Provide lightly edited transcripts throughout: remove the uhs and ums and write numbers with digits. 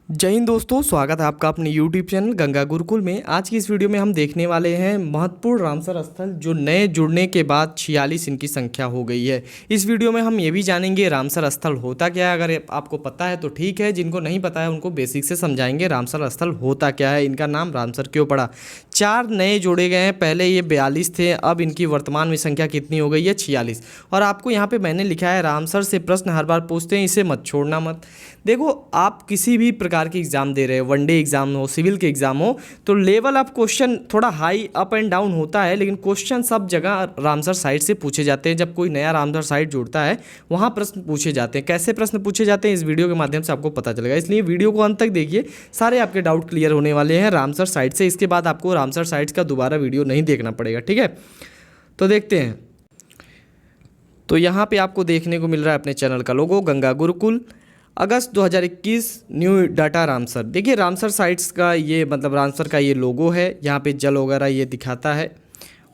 जय हिंद दोस्तों, स्वागत है आपका अपने YouTube चैनल गंगा गुरुकुल में। आज की इस वीडियो में हम देखने वाले हैं महत्वपूर्ण रामसर स्थल जो नए जुड़ने के बाद 46 इनकी संख्या हो गई है। इस वीडियो में हम ये भी जानेंगे रामसर स्थल होता क्या है। अगर आपको पता है तो ठीक है, जिनको नहीं पता है उनको बेसिक से समझाएंगे रामसर स्थल होता क्या है, इनका नाम रामसर क्यों पड़ा। 4 नए जोड़े गए हैं, पहले ये 42 थे, अब इनकी वर्तमान में संख्या कितनी हो गई है 46। और आपको यहाँ पे मैंने लिखा है रामसर से प्रश्न हर बार पूछते हैं, इसे मत छोड़ना मत। देखो, आप किसी भी प्रकार के एग्ज़ाम दे रहे हो, वनडे एग्ज़ाम हो, सिविल के एग्ज़ाम हो, तो लेवल ऑफ क्वेश्चन थोड़ा हाई अप एंड डाउन होता है, लेकिन क्वेश्चन सब जगह रामसर साइट से पूछे जाते हैं। जब कोई नया रामसर साइट जुड़ता है वहाँ प्रश्न पूछे जाते हैं। कैसे प्रश्न पूछे जाते हैं इस वीडियो के माध्यम से आपको पता चलेगा, इसलिए वीडियो को अंत तक देखिए, सारे आपके डाउट क्लियर होने वाले हैं रामसर साइट से। इसके बाद आपको रामसर साइट्स का दोबारा वीडियो नहीं देखना पड़ेगा, ठीक है। तो देखते हैं। तो यहाँ पे आपको देखने को मिल रहा है अपने चैनल का लोगो गंगा गुरुकुल, अगस्त 2021 न्यू डाटा रामसर। देखिए रामसर साइट्स का ये मतलब रामसर का ये लोगो है, यहाँ पे जल वगैरह ये दिखाता है।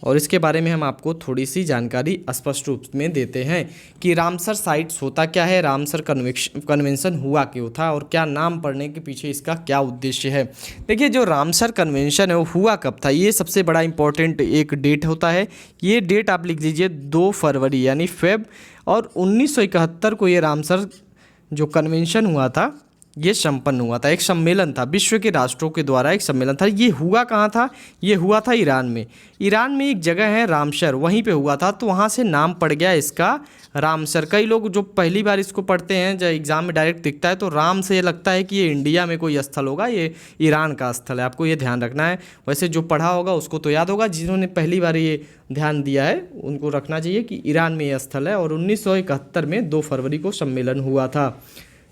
और इसके बारे में हम आपको थोड़ी सी जानकारी स्पष्ट रूप में देते हैं कि रामसर साइट्स होता क्या है, रामसर कन्वेंशन हुआ क्यों था और क्या नाम पड़ने के पीछे इसका क्या उद्देश्य है। देखिए जो रामसर कन्वेंशन है वो हुआ कब था, ये सबसे बड़ा इंपॉर्टेंट एक डेट होता है। ये डेट आप लिख लीजिए 2 फरवरी यानी फेब, और 1971 को ये रामसर जो कन्वेंशन हुआ था ये संपन्न हुआ था। एक सम्मेलन था, विश्व के राष्ट्रों के द्वारा एक सम्मेलन था। ये हुआ कहाँ था, ये हुआ था ईरान में। ईरान में एक जगह है रामसर, वहीं पे हुआ था, तो वहाँ से नाम पड़ गया इसका रामसर। कई लोग जो पहली बार इसको पढ़ते हैं, जब एग्जाम में डायरेक्ट दिखता है तो राम से ये लगता है कि ये इंडिया में कोई स्थल होगा, ये ईरान का स्थल है। आपको ये ध्यान रखना है। वैसे जो पढ़ा होगा उसको तो याद होगा, जिन्होंने पहली बार ये ध्यान दिया है उनको रखना चाहिए कि ईरान में ये स्थल है। और 1971 में 2 फरवरी को सम्मेलन हुआ था,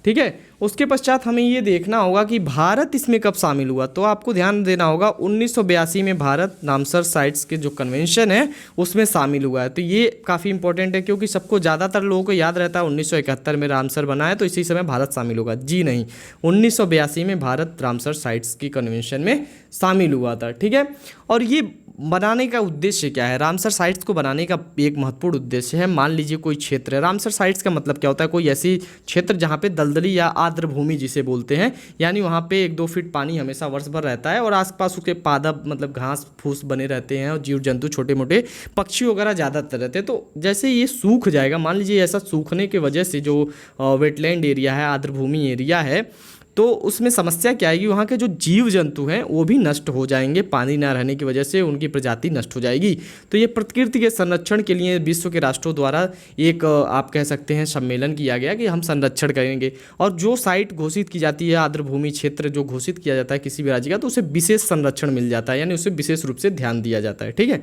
ठीक है। उसके पश्चात हमें ये देखना होगा कि भारत इसमें कब शामिल हुआ, तो आपको ध्यान देना होगा 1982 में भारत रामसर साइट्स के जो कन्वेंशन है उसमें शामिल हुआ है। तो ये काफ़ी इंपॉर्टेंट है, क्योंकि सबको ज़्यादातर लोगों को याद रहता है 1971 में रामसर बना है तो इसी समय भारत शामिल होगा। जी नहीं, 1982 में भारत रामसर साइट्स की कन्वेंशन में शामिल हुआ था, ठीक है। और ये बनाने का उद्देश्य क्या है, रामसर साइट्स को बनाने का एक महत्वपूर्ण उद्देश्य है। मान लीजिए कोई क्षेत्र है, रामसर साइट्स का मतलब क्या होता है, कोई ऐसी क्षेत्र जहाँ पे दलदली या आर्द्र भूमि जिसे बोलते हैं, यानी वहाँ पे 1-2 फीट पानी हमेशा वर्ष भर रहता है और आसपास उसके पादप मतलब घास फूस बने रहते हैं और जीव जंतु छोटे मोटे पक्षी वगैरह ज़्यादातर रहते हैं। तो जैसे ये सूख जाएगा, मान लीजिए ऐसा सूखने की वजह से जो वेटलैंड एरिया है, आर्द्र भूमि एरिया है, तो उसमें समस्या क्या आएगी, वहाँ के जो जीव जंतु हैं वो भी नष्ट हो जाएंगे, पानी ना रहने की वजह से उनकी प्रजाति नष्ट हो जाएगी। तो ये प्रकृति के संरक्षण के लिए विश्व के राष्ट्रों द्वारा एक आप कह सकते हैं सम्मेलन किया गया कि हम संरक्षण करेंगे। और जो साइट घोषित की जाती है, आर्द्र भूमि क्षेत्र जो घोषित किया जाता है किसी भी राज्य का, तो उसे विशेष संरक्षण मिल जाता है, यानी उसे विशेष रूप से ध्यान दिया जाता है, ठीक है।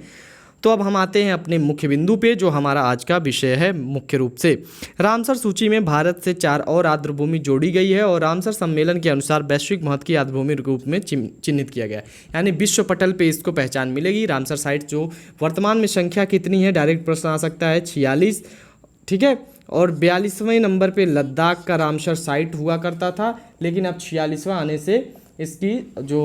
तो अब हम आते हैं अपने मुख्य बिंदु पे, जो हमारा आज का विषय है मुख्य रूप से। रामसर सूची में भारत से 4 और आर्द्रभूमि जोड़ी गई है और रामसर सम्मेलन के अनुसार वैश्विक महत्व की आर्द्रभूमि रूप में चिन्हित किया गया है, यानी विश्व पटल पे इसको पहचान मिलेगी। रामसर साइट जो वर्तमान में संख्या कितनी है, डायरेक्ट प्रश्न आ सकता है 46, ठीक है। और 42वें नंबर पे लद्दाख का रामसर साइट हुआ करता था, लेकिन अब 46वां आने से इसकी जो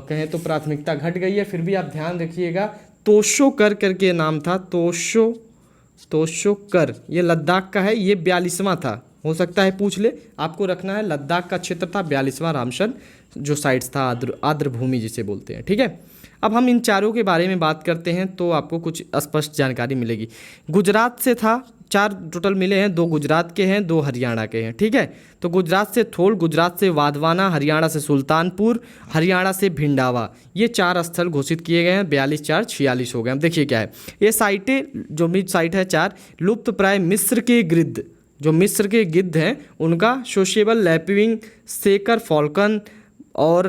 कहें तो प्राथमिकता घट गई है। फिर भी आप ध्यान रखिएगा, तोशो कर करके नाम था, तोशो कर, ये लद्दाख का है, ये 42वां था। हो सकता है पूछ ले, आपको रखना है लद्दाख का क्षेत्र था 42वां रामसर जो साइट्स था, आर्द्र भूमि जिसे बोलते हैं, ठीक है। अब हम इन चारों के बारे में बात करते हैं तो आपको कुछ स्पष्ट जानकारी मिलेगी। गुजरात से था, 4 टोटल मिले हैं, 2 गुजरात के हैं, 2 हरियाणा के हैं, ठीक है। तो गुजरात से थोल, गुजरात से वाधवाना, हरियाणा से सुल्तानपुर, हरियाणा से भिंडावा, ये 4 स्थल घोषित किए गए हैं। 42, 4, 46 हो गए। अब देखिए क्या है, ये साइटें जो भी साइट है 4 लुप्त प्राय मिस्र के गिद्ध, जो मिस्र के गिद्ध हैं उनका, सोशेबल लैपिंग, सेकर फॉल्कन और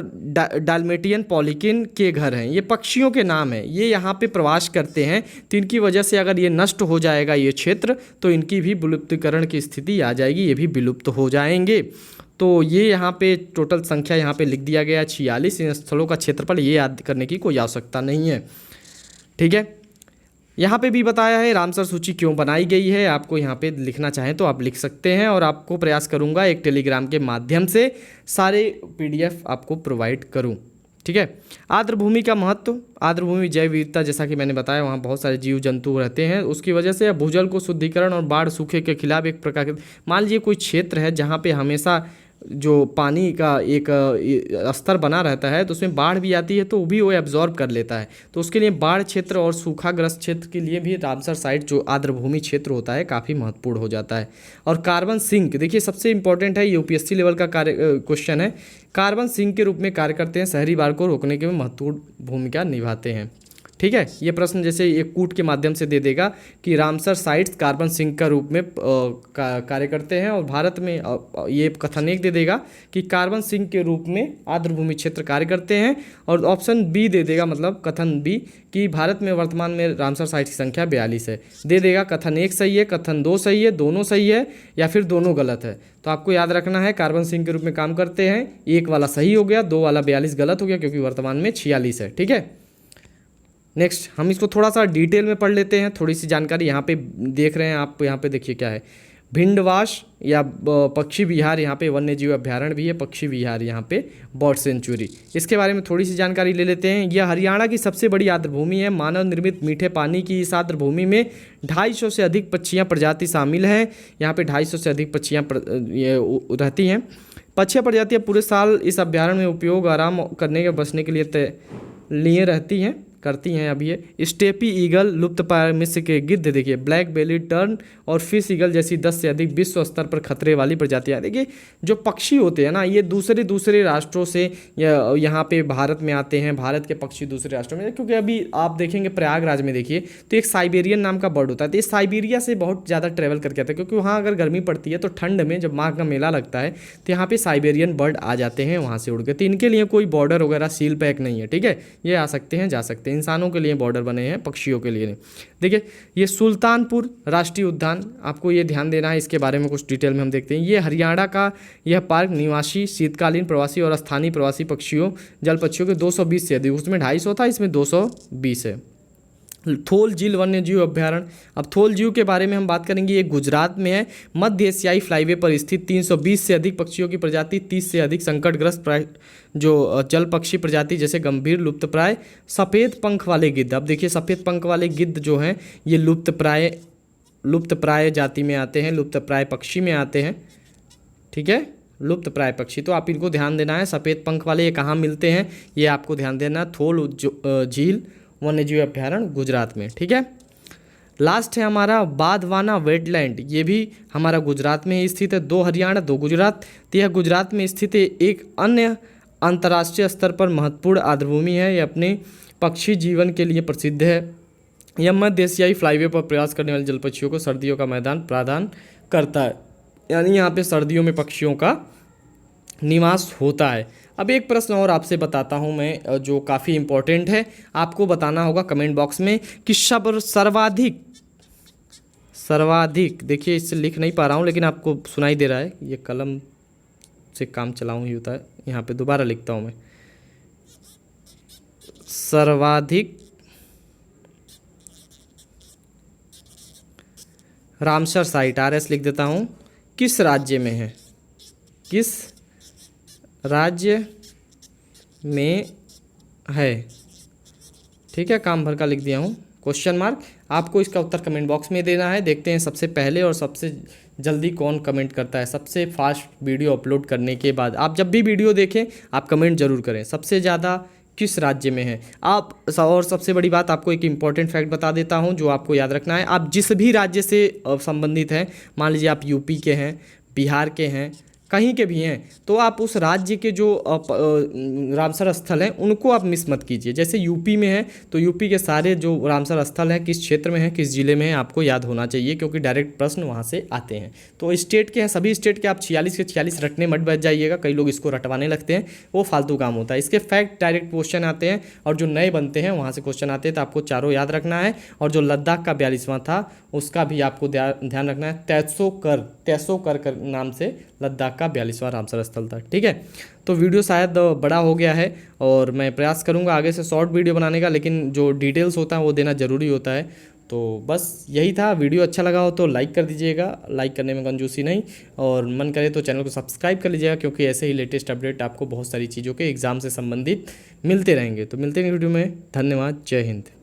डाल्मेटियन पॉलिकिन के घर हैं। ये पक्षियों के नाम हैं, ये यहाँ पे प्रवास करते हैं, तो इनकी वजह से अगर ये नष्ट हो जाएगा ये क्षेत्र तो इनकी भी विलुप्तीकरण की स्थिति आ जाएगी, ये भी विलुप्त हो जाएंगे। तो ये यहाँ पे टोटल संख्या यहाँ पे लिख दिया गया 46। इन स्थलों का क्षेत्रफल ये याद करने की कोई आवश्यकता नहीं है, ठीक है। यहाँ पे भी बताया है रामसर सूची क्यों बनाई गई है, आपको यहाँ पे लिखना चाहें तो आप लिख सकते हैं, और आपको प्रयास करूँगा एक टेलीग्राम के माध्यम से सारे PDF आपको प्रोवाइड करूँ, ठीक है। आर्द्रभूमि का महत्व, आर्द्रभूमि जैव विविधता, जैसा कि मैंने बताया वहाँ बहुत सारे जीव जंतु रहते हैं, उसकी वजह से भूजल को शुद्धिकरण और बाढ़ सूखे के खिलाफ एक प्रकार के, मान लीजिए कोई क्षेत्र है जहाँ पे हमेशा जो पानी का एक स्तर बना रहता है तो उसमें बाढ़ भी आती है तो भी वो एब्जॉर्ब कर लेता है। तो उसके लिए बाढ़ क्षेत्र और सूखाग्रस्त क्षेत्र के लिए भी रामसर साइट जो आर्द्रभूमि क्षेत्र होता है काफ़ी महत्वपूर्ण हो जाता है। और कार्बन सिंक, देखिए सबसे इंपॉर्टेंट है, यूपीएससी लेवल का क्वेश्चन है। कार्बन सिंक के रूप में कार्य करते हैं, शहरी बाढ़ को रोकने के में महत्वपूर्ण भूमिका निभाते हैं। ठीक है, ये प्रश्न जैसे एक कूट के माध्यम से दे देगा कि रामसर साइट्स कार्बन सिंक का रूप में कार्य करते हैं, और भारत में ये कथन एक दे देगा कि कार्बन सिंक के रूप में आर्द्रभूमि क्षेत्र कार्य करते हैं, और ऑप्शन बी दे देगा, मतलब कथन बी, कि भारत में वर्तमान में रामसर साइट की संख्या 42 है। दे देगा कथन एक सही है, कथन दो सही है, दोनों सही है, या फिर दोनों गलत है। तो आपको याद रखना है कार्बन सिंक के रूप में काम करते हैं, एक वाला सही हो गया, दो वाला 42 गलत हो गया, क्योंकि वर्तमान में 46 है। ठीक है, नेक्स्ट हम इसको थोड़ा सा डिटेल में पढ़ लेते हैं, थोड़ी सी जानकारी यहाँ पे देख रहे हैं आप, यहाँ पे देखिए क्या है, भिंडवास या पक्षी विहार, यहाँ पे वन्य जीव अभ्यारण्य भी है, पक्षी विहार यहाँ पे बर्ड सेंचुरी। इसके बारे में थोड़ी सी जानकारी ले लेते हैं। यह हरियाणा की सबसे बड़ी आर्द्रभूमि है। मानव निर्मित मीठे पानी की इस आर्द्रभूमि में 250 से अधिक पक्षियाँ प्रजाति शामिल हैं। यहाँ पे 250 से अधिक पक्षियाँ रहती हैं। पक्षी प्रजातियाँ पूरे साल इस अभ्यारण्य में उपयोग आराम करने के बसने के लिए रहती हैं, करती हैं। अब ये स्टेपी ईगल, लुप्तप्राय मिस्र के गिद्ध, देखिए ब्लैक बेली टर्न और फिश ईगल जैसी 10 से अधिक विश्व स्तर पर खतरे वाली प्रजातियां। देखिए जो पक्षी होते हैं ना, ये दूसरे राष्ट्रों से यहाँ पे भारत में आते हैं, भारत के पक्षी दूसरे राष्ट्रों में, क्योंकि अभी आप देखेंगे प्रयागराज में देखिए तो एक साइबेरियन नाम का बर्ड होता है, तो ये साइबेरिया से बहुत ज़्यादा ट्रैवल करके आता है, क्योंकि वहाँ अगर गर्मी पड़ती है तो ठंड में जब माघ का मेला लगता है तो यहाँ पे साइबेरियन बर्ड आ जाते हैं वहाँ से उड़ के। तो इनके लिए कोई बॉर्डर वगैरह सील पैक नहीं है। ठीक है, ये आ सकते हैं, जा सकते हैं, इंसानों के लिए बॉर्डर बने हैं, पक्षियों के लिए नहीं। देखिए ये सुल्तानपुर राष्ट्रीय उद्यान, आपको ये ध्यान देना है, इसके बारे में कुछ डिटेल में हम देखते हैं। ये हरियाणा का यह पार्क निवासी, शीतकालीन प्रवासी और स्थानीय प्रवासी पक्षियों, जल पक्षियों के 220 से अधिक, उसमें 250 था, इसमें 220 है। थोल झील वन्य जीव अभ्यारण्य, अब थोल झील के बारे में हम बात करेंगे। ये गुजरात में है, मध्य एशियाई फ्लाईवे पर स्थित 320 से अधिक पक्षियों की प्रजाति, 30 से अधिक संकटग्रस्त जो जल पक्षी प्रजाति जैसे गंभीर लुप्तप्राय सफ़ेद पंख वाले गिद्ध। अब देखिए सफ़ेद पंख वाले गिद्ध जो हैं ये लुप्तप्राय जाति में आते हैं, लुप्तप्राय पक्षी में आते हैं। ठीक है, लुप्तप्राय पक्षी, तो आप इनको ध्यान देना है। सफ़ेद पंख वाले ये कहाँ मिलते हैं, ये आपको ध्यान देना, थोल झील वन्यजीव अभ्यारण्य गुजरात में। ठीक है, लास्ट है हमारा बाधवाना वेटलैंड, ये भी हमारा गुजरात में स्थित है। 2 हरियाणा 2 गुजरात, तो यह गुजरात में स्थित है। एक अन्य अंतर्राष्ट्रीय स्तर पर महत्वपूर्ण आर्द्रभूमि है, यह अपने पक्षी जीवन के लिए प्रसिद्ध है। यह मध्य एशियाई फ्लाईवे पर प्रयास करने वाले जल पक्षियों को सर्दियों का मैदान प्रदान करता है, यानी यहाँ पे सर्दियों में पक्षियों का निवास होता है। अब एक प्रश्न और आपसे बताता हूँ मैं, जो काफ़ी इम्पोर्टेंट है, आपको बताना होगा कमेंट बॉक्स में कि सर्वाधिक, देखिए इससे लिख नहीं पा रहा हूँ लेकिन आपको सुनाई दे रहा है, ये कलम से काम चलाऊँ ही होता है, यहाँ पे दोबारा लिखता हूँ मैं, सर्वाधिक रामसर साइट RS लिख देता हूँ, किस राज्य में है, किस राज्य में है। ठीक है, काम भर का लिख दिया हूँ क्वेश्चन मार्क। आपको इसका उत्तर कमेंट बॉक्स में देना है। देखते हैं सबसे पहले और सबसे जल्दी कौन कमेंट करता है। सबसे फास्ट वीडियो अपलोड करने के बाद आप जब भी वीडियो देखें आप कमेंट जरूर करें, सबसे ज़्यादा किस राज्य में है आप। और सबसे बड़ी बात, आपको एक इम्पॉर्टेंट फैक्ट बता देता हूँ जो आपको याद रखना है। आप जिस भी राज्य से संबंधित हैं, मान लीजिए आप यूपी के हैं, बिहार के हैं, कहीं के भी हैं, तो आप उस राज्य के जो रामसर स्थल हैं उनको आप मिस मत कीजिए। जैसे यूपी में है तो यूपी के सारे जो रामसर स्थल हैं किस क्षेत्र में है, किस जिले में है, आपको याद होना चाहिए, क्योंकि डायरेक्ट प्रश्न वहाँ से आते हैं। तो स्टेट के हैं, सभी स्टेट के आप 46 के 46 रटने मत बैठ जाइएगा, कई लोग इसको रटवाने लगते हैं, वो फालतू काम होता है। इसके फैक्ट डायरेक्ट क्वेश्चन आते हैं और जो नए बनते हैं वहाँ से क्वेश्चन आते हैं, तो आपको चारों याद रखना है। और जो लद्दाख का 42वां था उसका भी आपको ध्यान रखना है, तेसोकर नाम से लद्दाख का 42वां रामसर स्थल था। ठीक है, तो वीडियो शायद बड़ा हो गया है और मैं प्रयास करूंगा आगे से शॉर्ट वीडियो बनाने का, लेकिन जो डिटेल्स होता है वो देना ज़रूरी होता है। तो बस यही था। वीडियो अच्छा लगा हो तो लाइक कर दीजिएगा, लाइक करने में कंजूसी नहीं, और मन करे तो चैनल को सब्सक्राइब कर लीजिएगा, क्योंकि ऐसे ही लेटेस्ट अपडेट आपको बहुत सारी चीज़ों के एग्ज़ाम से संबंधित मिलते रहेंगे। तो मिलते हैं वीडियो में, धन्यवाद, जय हिंद।